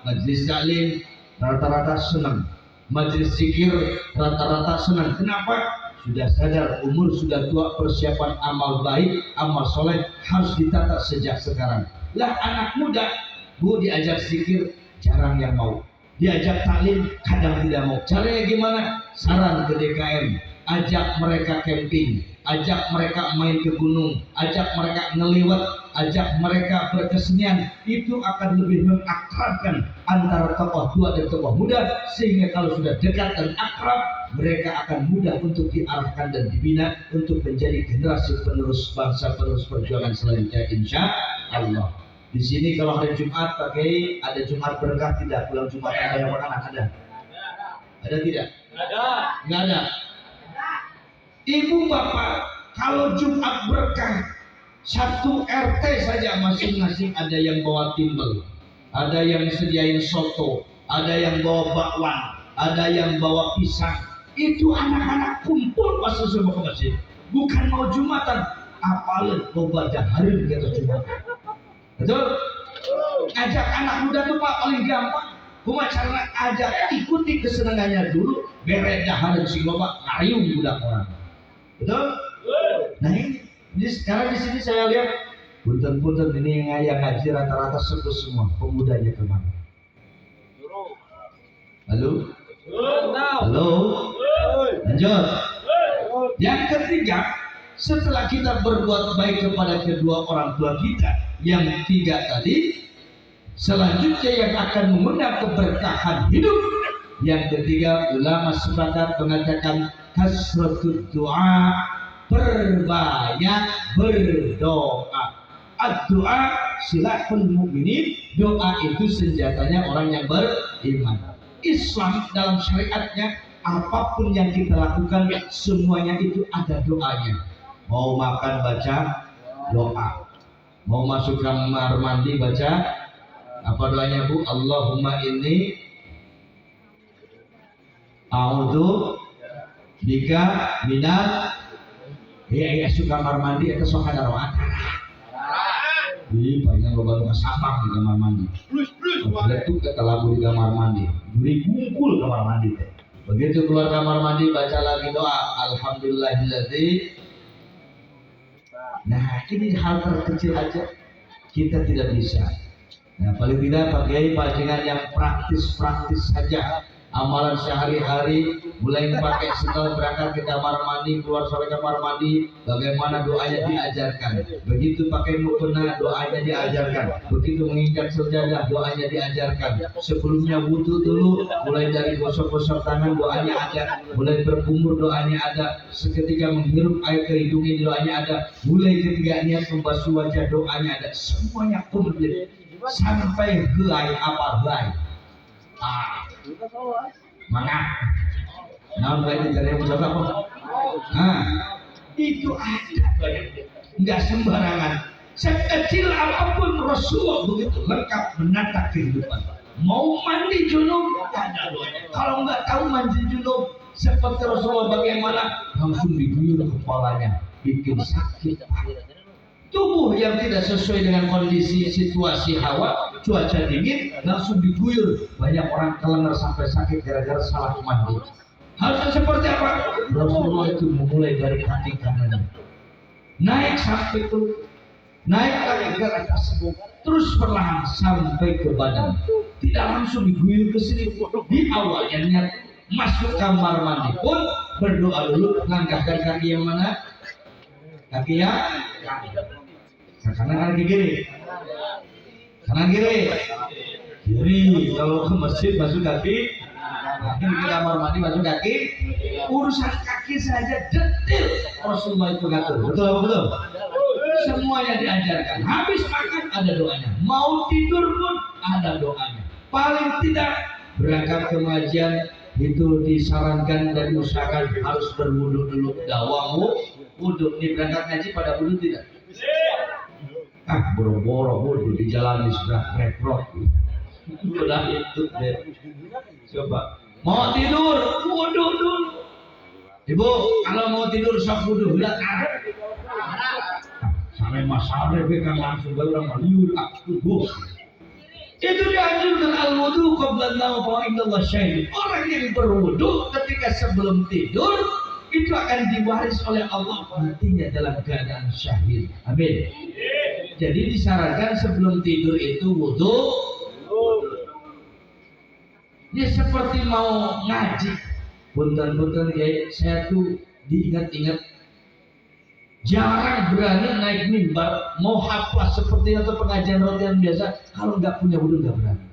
majelis taklim rata-rata senang, majelis zikir rata-rata senang. Kenapa? Sudah sadar umur sudah tua, persiapan amal baik, amal soleh harus ditata sejak sekarang. Lah anak muda, Bu diajak zikir jarang yang mau, diajak taklim kadang tidak mau. Caranya gimana? Saran ke DKM, ajak mereka camping, ajak mereka main ke gunung, ajak mereka ngeliwat, ajak mereka berkesenian. Itu akan lebih mengakrabkan antara tokoh tua dan tokoh muda, sehingga kalau sudah dekat dan akrab, mereka akan mudah untuk diarahkan dan dibina untuk menjadi generasi penerus bangsa, penerus perjuangan selanjutnya insya Allah. Di sini kalau hari Jumat pakai ada Jumat berkah tidak? Pulang Jumat ada makanan ada? Ada tidak? Ada. Nggak ada. Ibu bapak, kalau Jumat berkah, satu RT saja masing-masing ada yang bawa timbel, ada yang sediain soto, ada yang bawa bakwan, ada yang bawa pisang. Itu anak-anak kumpul pas semua ke masjid. Bukan mau Jumatan, apalagi bawa daharin gitu Jumatan. Betul? Ajak anak muda tuh Pak paling gampang. Cuma cara ajak ikuti kesenangannya dulu, beret daharin si bapak, ngayung budak orang. Betul? Nah ini sekarang di sini saya lihat punten-punten ini yang ngaji rata-rata sepuh semua, pemudanya kemana? Halo? Halo? Lanjut. Yang ketiga, setelah kita berbuat baik kepada kedua orang tua kita, yang tiga tadi, selanjutnya yang akan mengundang keberkahan hidup. Yang ketiga, ulama sepakat mengatakan kasratud doa, berbanyak berdoa. Ad-doa silahul mu'minin, doa itu senjatanya orang yang beriman. Islam dalam syariatnya, apapun yang kita lakukan semuanya itu ada doanya. Mau makan baca doa, mau masuk kamar mandi baca apa doanya Bu? Allahumma inni a'udzu bika minal ya suka kamar mandi atau sok ada roat. Di banyak loba sampah di kamar mandi. Letuk ke labu di kamar mandi. Duri kumpul kamar mandi teh. Begitu keluar kamar mandi baca lagi doa alhamdulillahilladzi. Nah, ini hal terkecil aja kita tidak bisa. Nah, paling tidak pakai pancingan yang praktis-praktis saja. Amalan sehari-hari, mulai pakai setelah berangkat ke kamar mandi, keluar sampai kamar mandi, bagaimana doanya diajarkan. Begitu pakai mukena, doanya diajarkan. Begitu menginjak sejadah, doanya diajarkan. Sebelumnya wudu dulu, mulai dari gosok-gosok tangan, doanya ada. Mulai berkumur, doanya ada. Seketika menghirup air ke hidungnya, doanya ada. Mulai ketika niat membasuh wajah, doanya ada. Semuanya komplit sampai helai apa helai. Mana? Nah, baik dari yang mencoba kok. Nah, itu ada, nggak sembarangan. Sekecil apapun Rasulullah begitu lengkap menata kehidupan. Mau mandi junub ada doanya. Kalau nggak tahu mandi junub seperti Rasulullah bagaimana, langsung diguyur kepalanya, bikin sakit. Tubuh yang tidak sesuai dengan kondisi situasi hawa, cuaca dingin, langsung diguyur. Banyak orang kelengar sampai sakit gara-gara salah mandi. Harusnya seperti apa? Rasulullah itu memulai dari kaki kanannya, naik sampai ke naik lagi ke atas, terus perlahan sampai ke badan. Tidak langsung diguyur ke sini. Di awalnya niat masuk kamar mandi pun berdoa dulu, langkahkan kaki yang mana? Kaki yang kanan, kaki kiri, kanan kiri, kiri. Kalau ke masjid masuk kaki, ke kamar mandi masuk kaki. Urusan kaki saja detail Rasulullah itu ngatur. Betul apa betul? Semuanya diajarkan. Habis makan ada doanya, mau tidur pun ada doanya. Paling tidak berangkat ke pengajian itu disarankan dan diusahakan harus berwudu dulu. Dawamu wudu. Ini berangkat ngaji pada wudu tidak? Boro-boro wudu di jalan di sebelah reprot. Udah itu deh. Coba mau tidur wudu dulu. Ibu kalau mau tidur sok wudu belakang. Sampai masalah kan langsung baru liur aku. Itu dianjurkan al-wudu qabla an-nawm fa innallaha syahid. Orang yang berwudu ketika sebelum tidur itu akan diwaris oleh Allah nantinya dalam keadaan syahid. Amin. Jadi disarankan sebelum tidur itu wudu. Ini seperti mau ngaji. Punten-punten ya, saya tuh diingat-ingat jarang berani naik mimbar mau hafal seperti atau pengajian rutin biasa. Kalau nggak punya wudu nggak berani.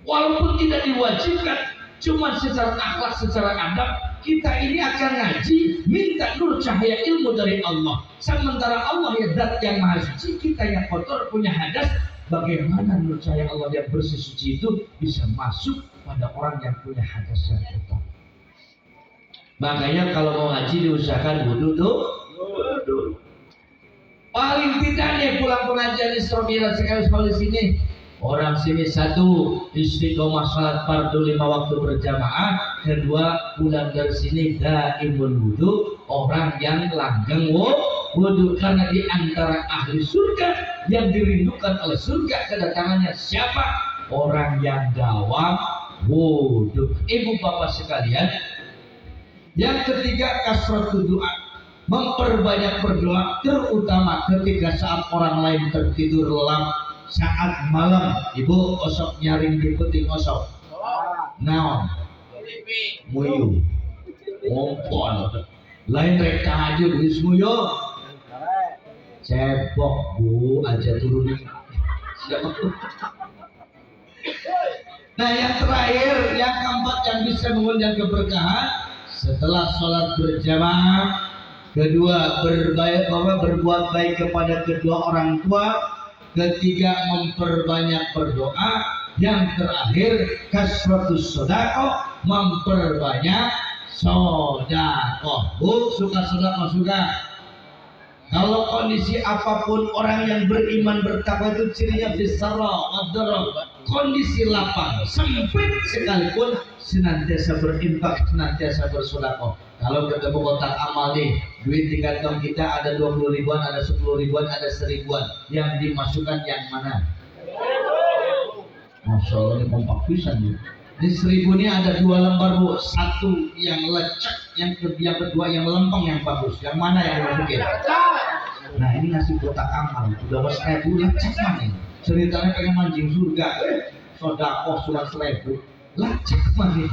Walaupun tidak diwajibkan, cuma secara akhlak, secara adab kita ini akan ngaji minta nur cahaya ilmu dari Allah. Sementara Allah ya zat yang maha suci, kita yang kotor punya hadas. Bagaimana nur cahaya Allah yang bersih suci itu bisa masuk pada orang yang punya hadas yang kotor? Makanya kalau mau ngaji diusahakan wudu tuh. Paling tidak nih pulang pengajian Isra Mi'raj sekali sini. Orang sini satu istiqomah salat fardu 5 waktu berjamaah. Kedua pulang dari sini daimul wudu. Orang yang langgeng wudu karena di antara ahli surga yang dirindukan oleh surga kedatangannya siapa? Orang yang dawam wudu. Ibu bapak sekalian, yang ketiga kasratul doa. Memperbanyak berdoa terutama ketika saat orang lain tertidur lelap saat malam. Ibu osok nyaring di peting osok naon muyu ngompol lain rek tahajud wis muyu cebok bu aja turun. Nah yang terakhir yang keempat yang bisa mengundang keberkahan setelah sholat berjamaah. Kedua, berbuat baik kepada kedua orang tua. Ketiga, memperbanyak berdoa. Yang terakhir, kasratus sedekah, memperbanyak sedekah. Bu, suka sedekah suka. Kalau kondisi apapun orang yang beriman bertakwa itu cirinya bisara wadara. Kondisi lapang, sempit sekalipun senantiasa berinfak, senantiasa bersedekah. Kalau ketemu kotak amal nih, duit di kantong kita ada 20 ribuan, ada 10 ribuan, ada 1000-an. Yang dimasukkan yang mana? Masya Allah ini kompak pisan nih. Di 1000 ini ada 2 lembar bu, satu yang lecek, yang kedua yang lempeng yang bagus. Yang mana yang masukin? Nah ini ngasih kotak amal, udah 1000 lecek mana ini? Ceritanya pengen mancing surga, sodakoh surat 1000, lecek mana?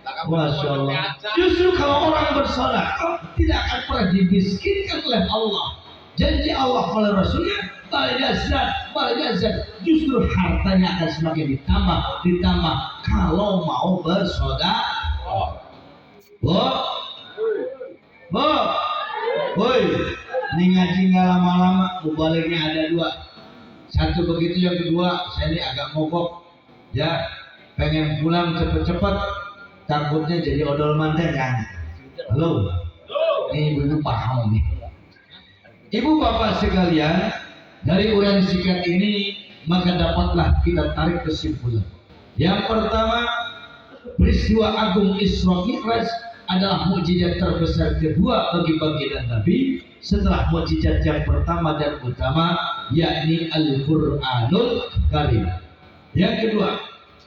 Masya Allah. Justru kalau orang bersedekah tidak akan pernah dimiskinkan oleh Allah. Janji Allah oleh Rasulnya, balajazat. Justru hartanya akan semakin ditambah kalau mau bersedekah. Boy, ini ngaji nggak lama-lama, mubaliknya ada 2. Satu begitu, yang kedua saya ini agak mogok, ya pengen pulang cepet-cepet. Takutnya jadi odol manten kan. Halo. Ini ibu paham nih. Ibu bapak sekalian, Dari uraian singkat ini maka dapatlah kita tarik kesimpulan. Yang pertama, peristiwa agung Isra Mi'raj adalah mukjizat terbesar kedua bagi baginda Nabi setelah mukjizat yang pertama dan utama, yakni Al-Qur'anul Karim. Yang kedua,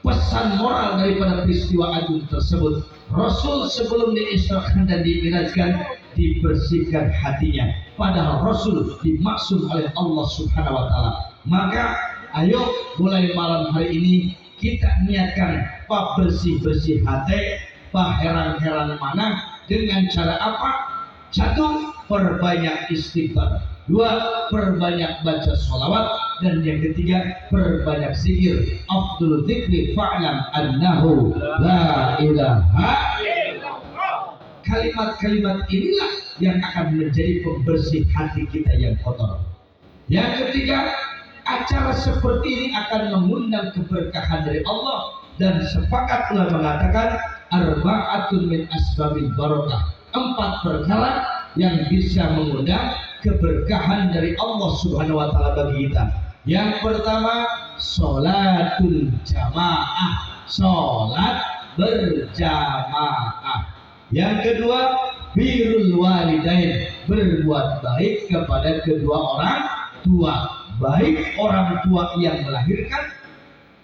pesan moral daripada peristiwa agung tersebut, Rasul sebelum diisrakan dan dimi'rajkan dibersihkan hatinya, padahal Rasul dimaksud oleh Allah Subhanahu wa taala. Maka ayo mulai malam hari ini kita niatkan pak bersih-bersih hati, pak heran-heran mana, dengan cara apa? Satu, perbanyak istighfar. Dua, perbanyak baca sholawat. Dan yang ketiga, perbanyak zikir. Afdhul dzikri fa'lam annahu la ilaha. Kalimat-kalimat inilah yang akan menjadi pembersih hati kita yang kotor. Yang ketiga, acara seperti ini akan mengundang keberkahan dari Allah, dan sepakat telah mengatakan arba'atun min asbabil barakah, 4 perkara yang bisa mengundang keberkahan dari Allah Subhanahu wa taala bagi kita. Yang pertama, sholatul jamaah, sholat berjamaah. Yang kedua, birrul walidain, berbuat baik kepada kedua orang tua, baik orang tua yang melahirkan,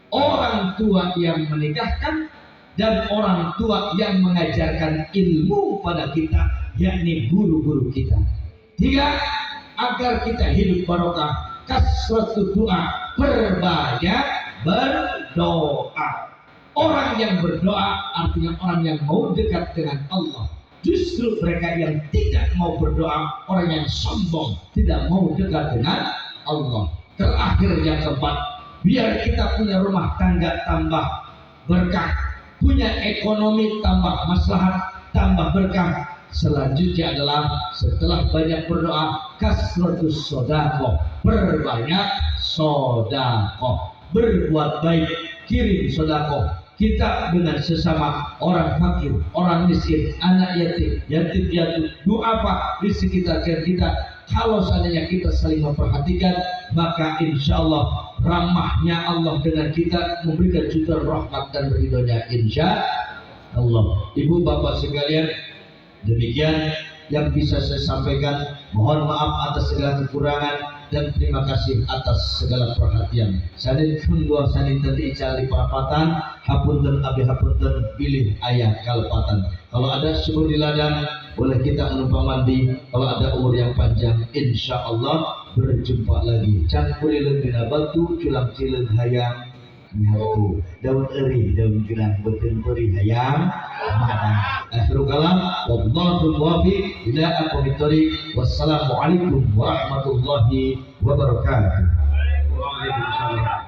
orang tua yang menikahkan, dan orang tua yang mengajarkan ilmu pada kita, yakni guru-guru kita. 3, agar kita hidup barokah, kasratu doa, perbanyak berdoa. Orang yang berdoa artinya orang yang mau dekat dengan Allah. Justru mereka yang tidak mau berdoa, orang yang sombong, tidak mau dekat dengan Allah. Terakhir yang keempat, biar kita punya rumah tangga tambah berkah, punya ekonomi tambah maslahat, tambah berkah. Selanjutnya adalah setelah banyak berdoa, kasratus sodaqoh, perbanyak sodaqoh, berbuat baik, kirim sodaqoh kita dengan sesama orang fakir, orang miskin, anak yatim, yatim piatu, doa apa di sekitar kita. Kalau seandainya kita saling memperhatikan, maka insya Allah rahmahnya Allah dengan kita, memberikan jutaan rahmat dan ridhonya insya Allah. Ibu bapak sekalian, demikian yang bisa saya sampaikan. Mohon maaf atas segala kekurangan dan terima kasih atas segala perhatian. Sanin kundua sanin tadi icali parapatan, hapunten abi hapunten pilih ayah kalpatan. Kalau ada sumur di ladang, boleh kita menumpang mandi. Kalau ada umur yang panjang, insya Allah berjumpa lagi. Campuri lembina batu, culang cileng hayang nyatu, daun eri, daun gelang, betul peri hayang mana. Akhirul kalam, wallahu muwaffiq ila aqwamit thoriq. Wassalamualaikum warahmatullahi wabarakatuh. Waalaikumsalam.